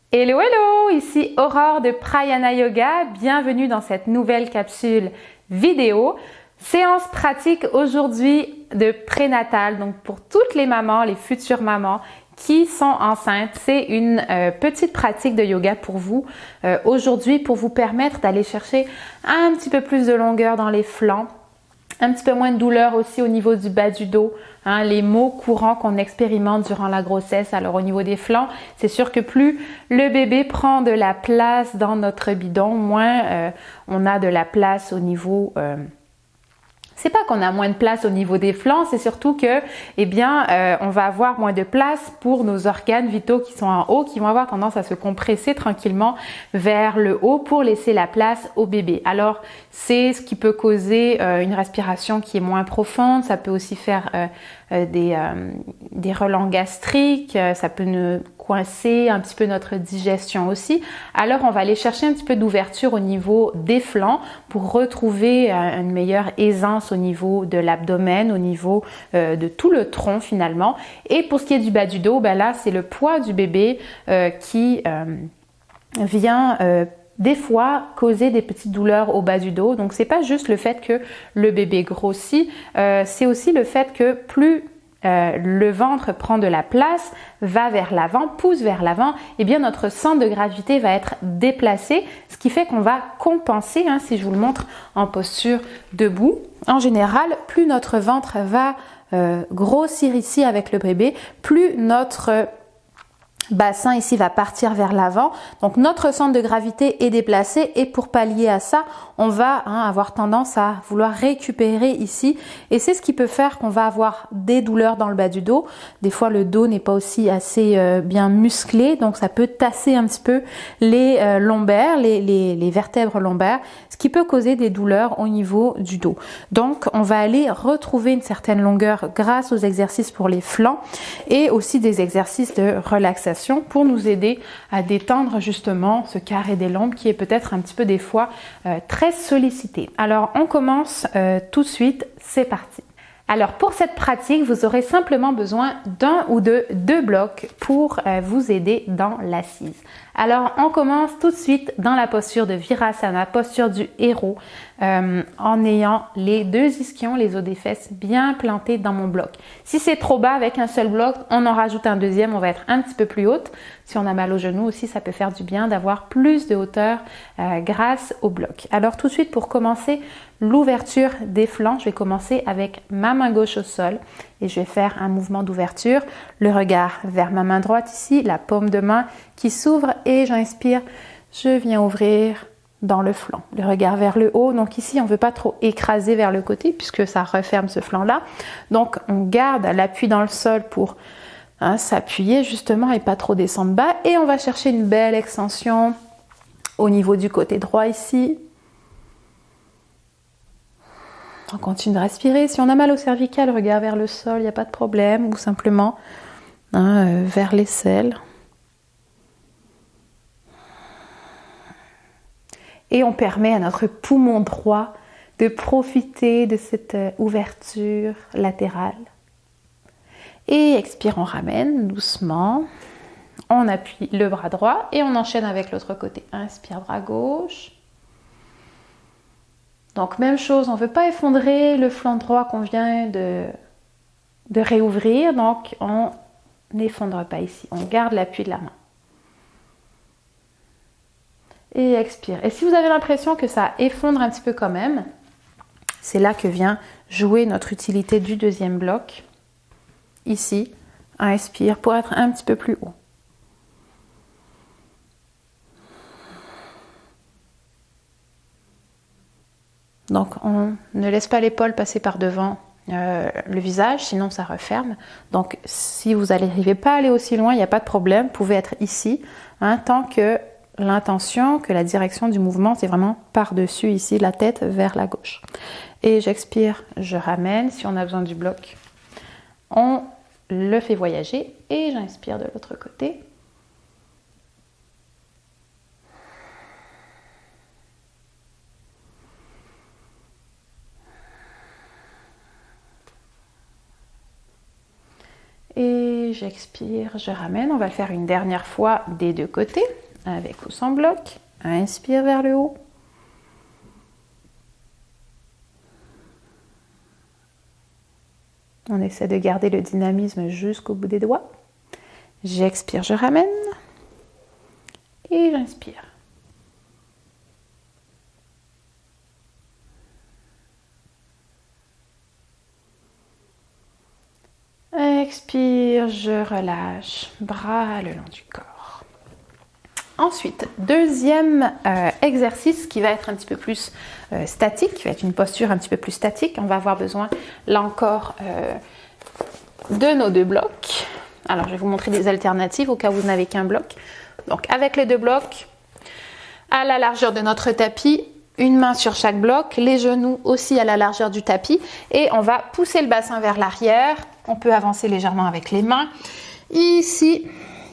Hello, hello! Ici Aurore de Prayana Yoga. Bienvenue dans cette nouvelle capsule vidéo. Séance pratique aujourd'hui de prénatal. Donc pour toutes les mamans, les futures mamans qui sont enceintes, c'est une petite pratique de yoga pour vous aujourd'hui pour vous permettre d'aller chercher un petit peu plus de longueur dans les flancs. Un petit peu moins de douleur aussi au niveau du bas du dos, hein, les maux courants qu'on expérimente durant la grossesse. Alors au niveau des flancs, c'est sûr que plus le bébé prend de la place dans notre bidon, moins on a de la place au niveau... c'est pas qu'on a moins de place au niveau des flancs, c'est surtout que, on va avoir moins de place pour nos organes vitaux qui sont en haut, qui vont avoir tendance à se compresser tranquillement vers le haut pour laisser la place au bébé. Alors, c'est ce qui peut causer une respiration qui est moins profonde. Ça peut aussi faire des relents gastriques. Ça peut nous coincer un petit peu notre digestion aussi. Alors, on va aller chercher un petit peu d'ouverture au niveau des flancs pour retrouver une meilleure aisance au niveau de l'abdomen, au niveau de tout le tronc finalement. Et pour ce qui est du bas du dos, ben là, c'est le poids du bébé qui vient des fois causer des petites douleurs au bas du dos. Donc c'est pas juste le fait que le bébé grossit, c'est aussi le fait que plus le ventre prend de la place, va vers l'avant, pousse vers l'avant, et bien notre centre de gravité va être déplacé, ce qui fait qu'on va compenser, hein, si je vous le montre en posture debout. En général, plus notre ventre va grossir ici avec le bébé, plus notre bassin ici va partir vers l'avant, donc notre centre de gravité est déplacé et pour pallier à ça, on va avoir tendance à vouloir récupérer ici et c'est ce qui peut faire qu'on va avoir des douleurs dans le bas du dos. Des fois le dos n'est pas aussi assez bien musclé, donc ça peut tasser un petit peu les lombaires, les vertèbres lombaires, ce qui peut causer des douleurs au niveau du dos. Donc on va aller retrouver une certaine longueur grâce aux exercices pour les flancs et aussi des exercices de relaxation pour nous aider à détendre justement ce carré des lombes qui est peut-être un petit peu des fois très sollicité. Alors on commence tout de suite, c'est parti. Alors pour cette pratique, vous aurez simplement besoin d'un ou de deux blocs pour vous aider dans l'assise. Alors on commence tout de suite dans la posture de Virasana, posture du héros, en ayant les deux ischions, les os des fesses bien plantés dans mon bloc. Si c'est trop bas avec un seul bloc, on en rajoute un deuxième, on va être un petit peu plus haute. Si on a mal au genou aussi, ça peut faire du bien d'avoir plus de hauteur grâce au bloc. Alors tout de suite pour commencer l'ouverture des flancs, je vais commencer avec ma main gauche au sol et je vais faire un mouvement d'ouverture, le regard vers ma main droite ici, la paume de main qui s'ouvre et j'inspire, je viens ouvrir dans le flanc, le regard vers le haut. Donc ici on ne veut pas trop écraser vers le côté puisque ça referme ce flanc là, donc on garde l'appui dans le sol pour s'appuyer justement et pas trop descendre bas et on va chercher une belle extension au niveau du côté droit ici. On continue de respirer. Si on a mal au cervical, regard vers le sol, il n'y a pas de problème. Ou simplement vers l'aisselle. Et on permet à notre poumon droit de profiter de cette ouverture latérale. Et expire, on ramène doucement. On appuie le bras droit et on enchaîne avec l'autre côté. Inspire, bras gauche. Donc même chose, on ne veut pas effondrer le flanc droit qu'on vient de réouvrir, donc on n'effondre pas ici, on garde l'appui de la main. Et expire. Et si vous avez l'impression que ça effondre un petit peu quand même, c'est là que vient jouer notre utilité du deuxième bloc. Ici, inspire pour être un petit peu plus haut. Donc on ne laisse pas l'épaule passer par devant le visage, sinon ça referme. Donc si vous n'arrivez pas à aller aussi loin, il n'y a pas de problème, vous pouvez être ici, tant que l'intention, que la direction du mouvement, c'est vraiment par-dessus ici, la tête vers la gauche. Et j'expire, je ramène, si on a besoin du bloc, on le fait voyager et j'inspire de l'autre côté. Et j'expire, je ramène. On va le faire une dernière fois des deux côtés, avec ou sans bloc. Inspire vers le haut. On essaie de garder le dynamisme jusqu'au bout des doigts. J'expire, je ramène. Et j'inspire. Expire, je relâche, bras le long du corps. Ensuite, deuxième exercice qui va être un petit peu plus statique, qui va être une posture un petit peu plus statique. On va avoir besoin, là encore, de nos deux blocs. Alors, je vais vous montrer des alternatives au cas où vous n'avez qu'un bloc. Donc, avec les deux blocs, à la largeur de notre tapis, une main sur chaque bloc, les genoux aussi à la largeur du tapis et on va pousser le bassin vers l'arrière. On peut avancer légèrement avec les mains. Ici,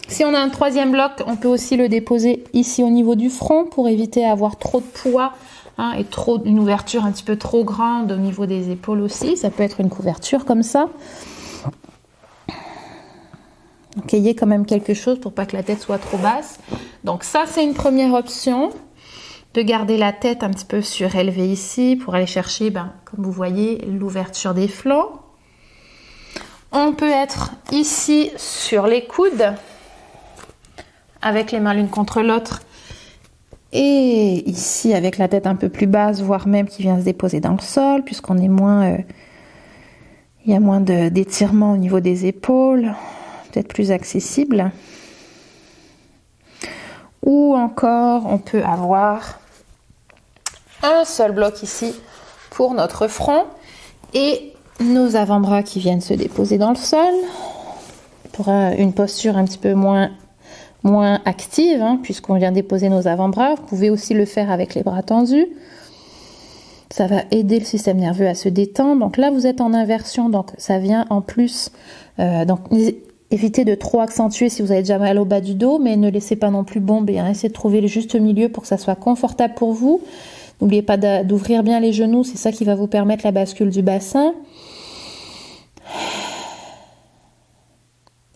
si on a un troisième bloc, on peut aussi le déposer ici au niveau du front pour éviter d'avoir trop de poids et une ouverture un petit peu trop grande au niveau des épaules aussi. Ça peut être une couverture comme ça. Donc, ayez quand même quelque chose pour pas que la tête soit trop basse. Donc ça, c'est une première option. De garder la tête un petit peu surélevée ici pour aller chercher, comme vous voyez, l'ouverture des flancs. On peut être ici sur les coudes, avec les mains l'une contre l'autre. Et ici avec la tête un peu plus basse, voire même qui vient se déposer dans le sol, puisqu'on est moins... il y a moins d'étirement au niveau des épaules, peut-être plus accessible. Ou encore, on peut avoir un seul bloc ici pour notre front et nos avant-bras qui viennent se déposer dans le sol pour une posture un petit peu moins active, puisqu'on vient déposer nos avant-bras. Vous pouvez aussi le faire avec les bras tendus. Ça va aider le système nerveux à se détendre. Donc là, vous êtes en inversion, donc ça vient en plus. Donc évitez de trop accentuer si vous avez déjà mal au bas du dos, mais ne laissez pas non plus bomber. Essayez de trouver le juste milieu pour que ça soit confortable pour vous. N'oubliez pas d'ouvrir bien les genoux, c'est ça qui va vous permettre la bascule du bassin.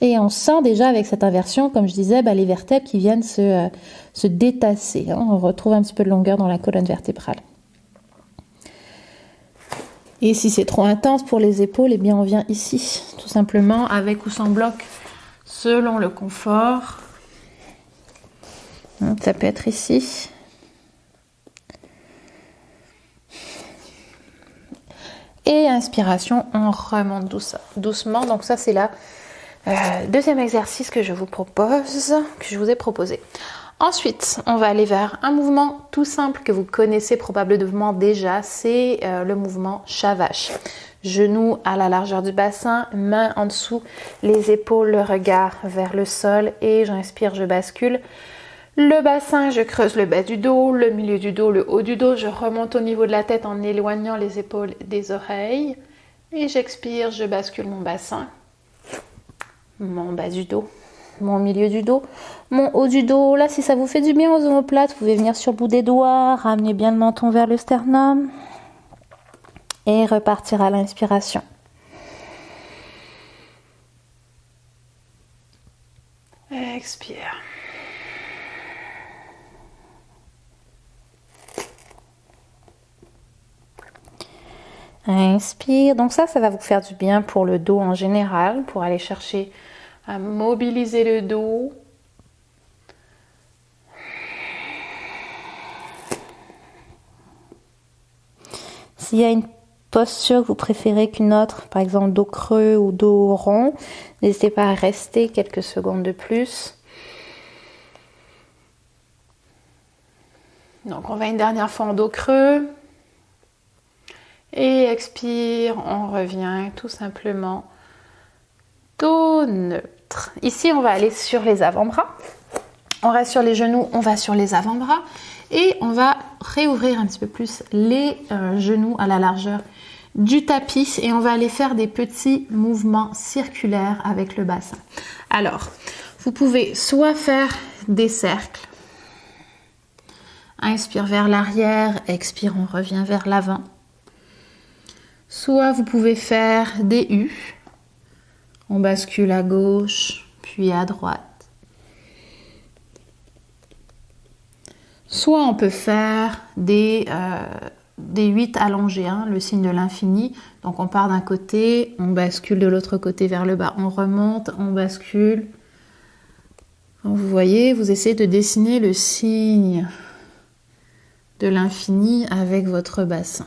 Et on sent déjà avec cette inversion, comme je disais, les vertèbres qui viennent se détasser. On retrouve un petit peu de longueur dans la colonne vertébrale. Et si c'est trop intense pour les épaules, eh bien on vient ici, tout simplement, avec ou sans bloc, selon le confort. Ça peut être ici. Et inspiration, on remonte doucement. Donc ça, c'est la deuxième exercice que je vous ai proposé. Ensuite, on va aller vers un mouvement tout simple que vous connaissez probablement déjà, c'est le mouvement chat-vache. Genoux à la largeur du bassin, mains en dessous, les épaules, le regard vers le sol et j'inspire, je bascule. Le bassin, je creuse le bas du dos, le milieu du dos, le haut du dos, je remonte au niveau de la tête en éloignant les épaules des oreilles et j'expire, je bascule mon bassin, mon bas du dos, mon milieu du dos, mon haut du dos. Là, si ça vous fait du bien aux omoplates, vous pouvez venir sur le bout des doigts, ramener bien le menton vers le sternum et repartir à l'inspiration. Expire. Inspire. Donc ça va vous faire du bien pour le dos en général, pour aller chercher à mobiliser le dos. S'il y a une posture que vous préférez qu'une autre, par exemple dos creux ou dos rond, n'hésitez pas à rester quelques secondes de plus. Donc on va une dernière fois en dos creux. Et expire, on revient tout simplement dos neutre. Ici, on va aller sur les avant-bras. On reste sur les genoux, on va sur les avant-bras. Et on va réouvrir un petit peu plus les genoux à la largeur du tapis. Et on va aller faire des petits mouvements circulaires avec le bassin. Alors, vous pouvez soit faire des cercles. Inspire vers l'arrière, expire, on revient vers l'avant. Soit vous pouvez faire des U On bascule à gauche, puis à droite. Soit on peut faire des 8 allongés, hein, le signe de l'infini. Donc on part d'un côté, on bascule de l'autre côté vers le bas. On remonte, on bascule. Donc vous voyez, vous essayez de dessiner le signe de l'infini avec votre bassin.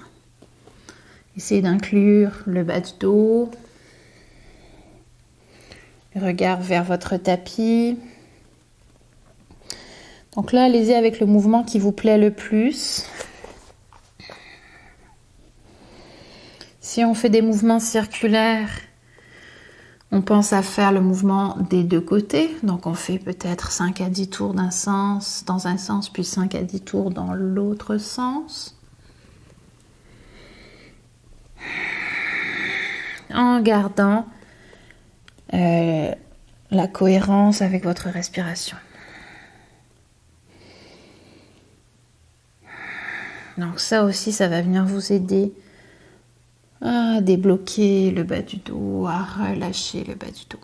Essayez d'inclure le bas du dos. Le regard vers votre tapis. Donc là, allez-y avec le mouvement qui vous plaît le plus. Si on fait des mouvements circulaires, on pense à faire le mouvement des deux côtés. Donc on fait peut-être 5 à 10 tours dans un sens, puis 5 à 10 tours dans l'autre sens. En gardant la cohérence avec votre respiration. Donc ça aussi, ça va venir vous aider à débloquer le bas du dos, à relâcher le bas du dos.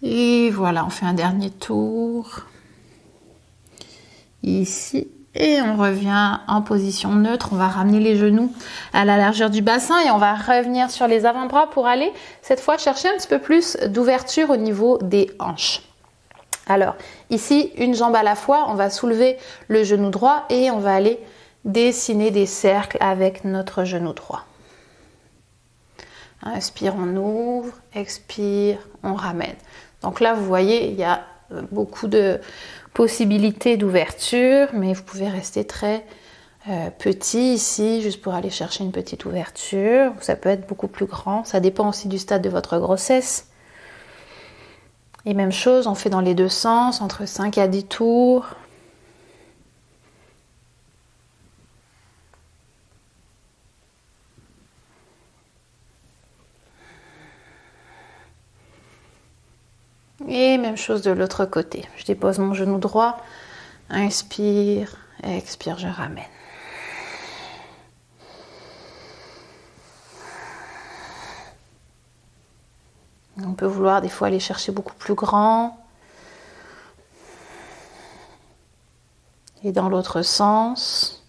Et voilà, on fait un dernier tour. Ici. Et on revient en position neutre. On va ramener les genoux à la largeur du bassin et on va revenir sur les avant-bras pour aller, cette fois, chercher un petit peu plus d'ouverture au niveau des hanches. Alors, ici, une jambe à la fois, on va soulever le genou droit et on va aller dessiner des cercles avec notre genou droit. Inspire, on ouvre, expire, on ramène. Donc là, vous voyez, il y a beaucoup de possibilités d'ouverture, mais vous pouvez rester très petit ici, juste pour aller chercher une petite ouverture. Ça peut être beaucoup plus grand, ça dépend aussi du stade de votre grossesse. Et même chose, on fait dans les deux sens, entre 5 à 10 tours. Et même chose de l'autre côté. Je dépose mon genou droit, inspire, expire, je ramène. On peut vouloir des fois aller chercher beaucoup plus grand. Et dans l'autre sens.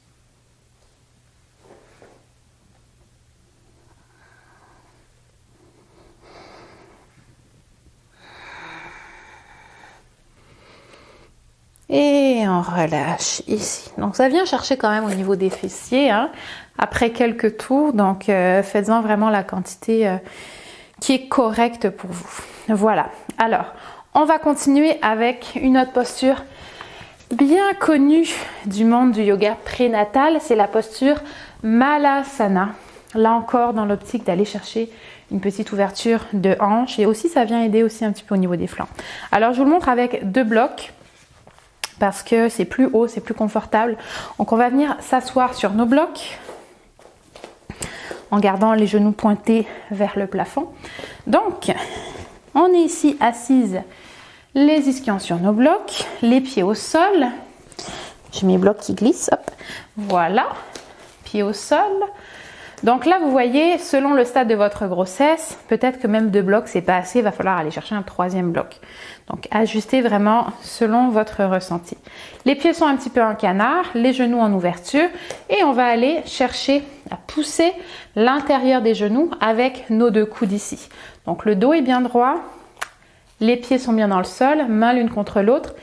Et on relâche ici. Donc ça vient chercher quand même au niveau des fessiers, hein, après quelques tours. Donc faites-en vraiment la quantité qui est correcte pour vous. Voilà. Alors, on va continuer avec une autre posture bien connue du monde du yoga prénatal. C'est la posture Malasana. Là encore, dans l'optique d'aller chercher une petite ouverture de hanche. Et aussi, ça vient aider aussi un petit peu au niveau des flancs. Alors, je vous le montre avec 2 blocs. Parce que c'est plus haut, c'est plus confortable. Donc on va venir s'asseoir sur nos blocs en gardant les genoux pointés vers le plafond. Donc, on est ici assise, les ischions sur nos blocs, les pieds au sol. J'ai mes blocs qui glissent, hop, voilà, pieds au sol. Donc là, vous voyez, selon le stade de votre grossesse, peut-être que même 2 blocs, c'est pas assez, il va falloir aller chercher un 3e bloc. Donc, ajustez vraiment selon votre ressenti. Les pieds sont un petit peu en canard, les genoux en ouverture et on va aller chercher à pousser l'intérieur des genoux avec nos 2 coudes ici. Donc, le dos est bien droit, les pieds sont bien dans le sol, mains l'une contre l'autre.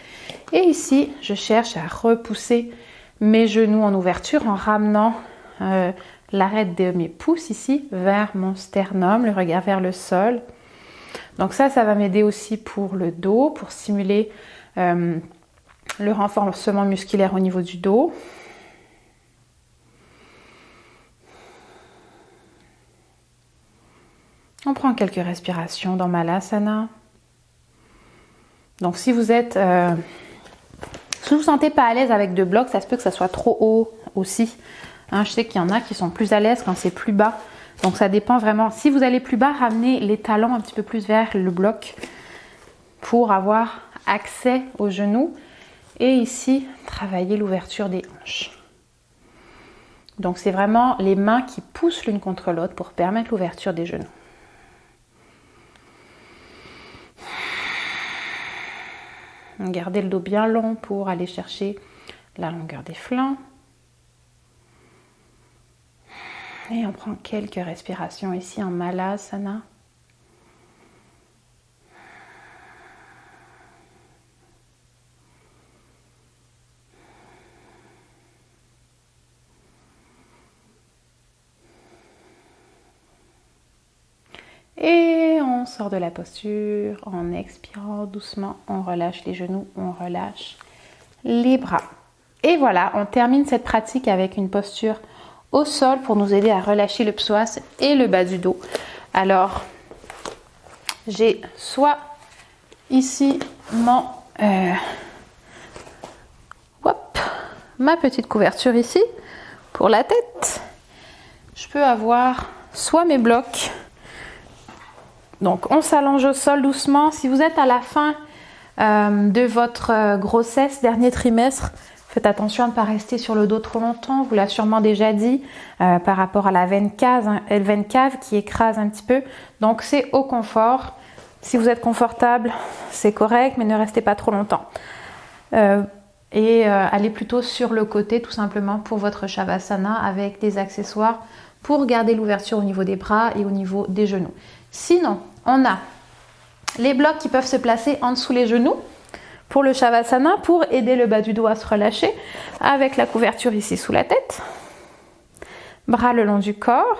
Et ici, je cherche à repousser mes genoux en ouverture en ramenant l'arête de mes pouces ici vers mon sternum, le regard vers le sol. Donc ça va m'aider aussi pour le dos, pour stimuler le renforcement musculaire au niveau du dos. On prend quelques respirations dans Malasana. Donc si vous êtes, si vous ne vous sentez pas à l'aise avec 2 blocs, ça se peut que ça soit trop haut aussi. Hein, je sais qu'il y en a qui sont plus à l'aise quand c'est plus bas. Donc ça dépend vraiment. Si vous allez plus bas, ramenez les talons un petit peu plus vers le bloc pour avoir accès aux genoux. Et ici, travaillez l'ouverture des hanches. Donc c'est vraiment les mains qui poussent l'une contre l'autre pour permettre l'ouverture des genoux. Gardez le dos bien long pour aller chercher la longueur des flancs. Et on prend quelques respirations ici en Malasana. Et on sort de la posture en expirant doucement. On relâche les genoux, on relâche les bras. Et voilà, on termine cette pratique avec une posture au sol pour nous aider à relâcher le psoas et le bas du dos. Alors, j'ai soit ici ma petite couverture ici pour la tête. Je peux avoir soit mes blocs. Donc, on s'allonge au sol doucement. Si vous êtes à la fin de votre grossesse, dernier trimestre, faites attention à ne pas rester sur le dos trop longtemps. Vous l'avez sûrement déjà dit par rapport à la veine cave qui écrase un petit peu. Donc, c'est au confort. Si vous êtes confortable, c'est correct, mais ne restez pas trop longtemps. Allez plutôt sur le côté tout simplement pour votre Shavasana avec des accessoires pour garder l'ouverture au niveau des bras et au niveau des genoux. Sinon, on a les blocs qui peuvent se placer en dessous les genoux pour le Shavasana, pour aider le bas du dos à se relâcher, avec la couverture ici sous la tête. Bras le long du corps.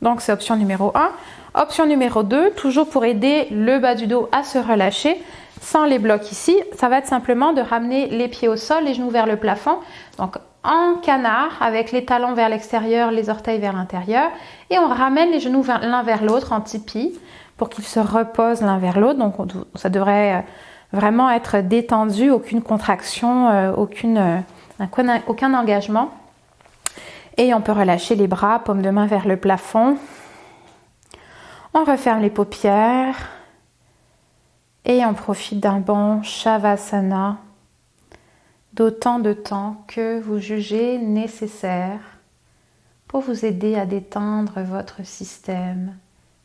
Donc, c'est option numéro 1. Option numéro 2, toujours pour aider le bas du dos à se relâcher, sans les blocs ici, ça va être simplement de ramener les pieds au sol, les genoux vers le plafond. Donc, en canard, avec les talons vers l'extérieur, les orteils vers l'intérieur. Et on ramène les genoux l'un vers l'autre en tipi pour qu'ils se reposent l'un vers l'autre. Donc, ça devrait vraiment être détendu, aucune contraction, aucun engagement. Et on peut relâcher les bras, paume de main vers le plafond. On referme les paupières. Et on profite d'un bon Shavasana d'autant de temps que vous jugez nécessaire pour vous aider à détendre votre système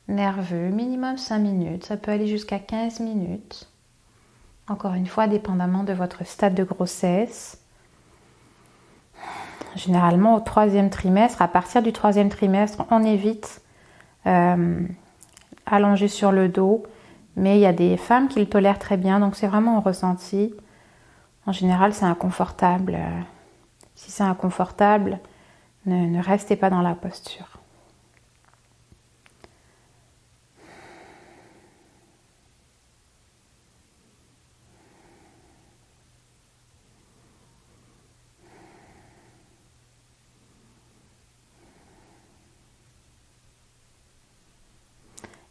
nerveux. Minimum 5 minutes, ça peut aller jusqu'à 15 minutes. Encore une fois, dépendamment de votre stade de grossesse. Généralement, au 3e trimestre, à partir du 3e trimestre, on évite allongé sur le dos. Mais il y a des femmes qui le tolèrent très bien, donc c'est vraiment un ressenti. En général, c'est inconfortable. Si c'est inconfortable, ne restez pas dans la posture.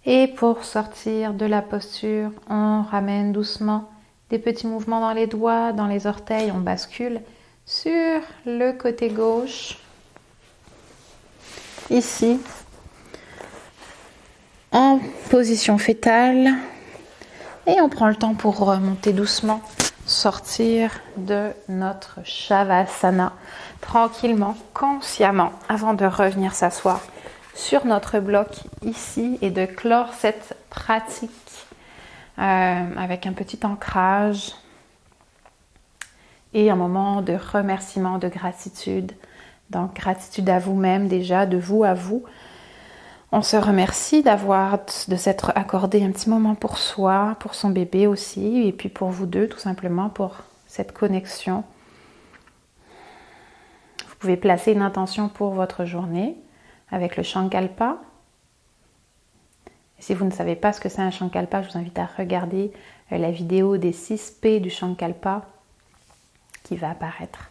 Et pour sortir de la posture, on ramène doucement des petits mouvements dans les doigts, dans les orteils. On bascule sur le côté gauche. Ici, en position fétale. Et on prend le temps pour remonter doucement, sortir de notre Shavasana tranquillement, consciemment, avant de revenir s'asseoir sur notre bloc ici et de clore cette pratique avec un petit ancrage et un moment de remerciement, de gratitude. Donc gratitude à vous-même déjà, de vous à vous. On se remercie de s'être accordé un petit moment pour soi, pour son bébé aussi, et puis pour vous deux tout simplement, pour cette connexion. Vous pouvez placer une intention pour votre journée avec le Sankalpa. Et si vous ne savez pas ce que c'est un Sankalpa, je vous invite à regarder la vidéo des 6 P du Sankalpa qui va apparaître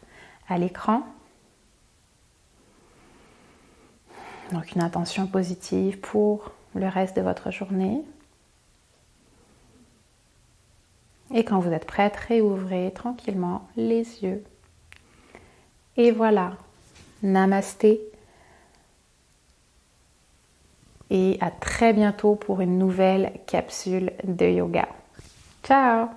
à l'écran. Donc une intention positive pour le reste de votre journée. Et quand vous êtes prête, réouvrez tranquillement les yeux. Et voilà, Namasté. Et à très bientôt pour une nouvelle capsule de yoga. Ciao!